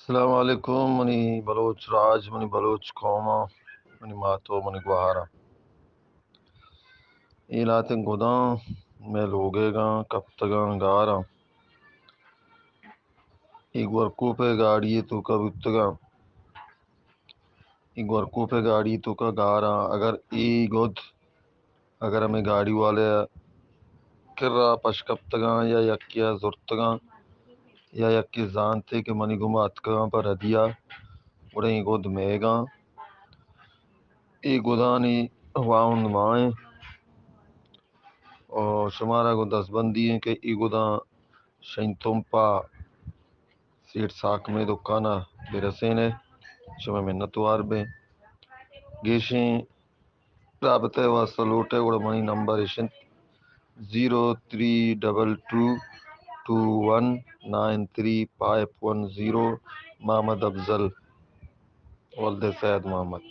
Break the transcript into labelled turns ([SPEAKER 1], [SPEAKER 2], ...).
[SPEAKER 1] السلام علیکم منی بلوچ راج منی بلوچ قوما منی ماتو منی گوہارا ایلاتیں گداں میں لوگے گاں کپتگاں گارا ایک ورکو پہ گاڑی تو کا بتگاں ایک ورکو پہ گاڑی تو کا گارا اگر ہمیں گاڑی والے کرا پشکپتگاں یا یکیا زرتگاں یا یکی زانتے کہ منی گماتگاں پر ہدیہ اڑیں گود میگاں ای گدانی واؤند مائیں اور شمارا کو دس بندی ہیں کہ ای گداں شنتمپا سیٹ ساک میں دکانا برسینے شمع منتوار بے گیشیں رابطے واسطلوٹے گوڑ منی نمبر ایشن 032221935110 محمد افضل ولد سید محمد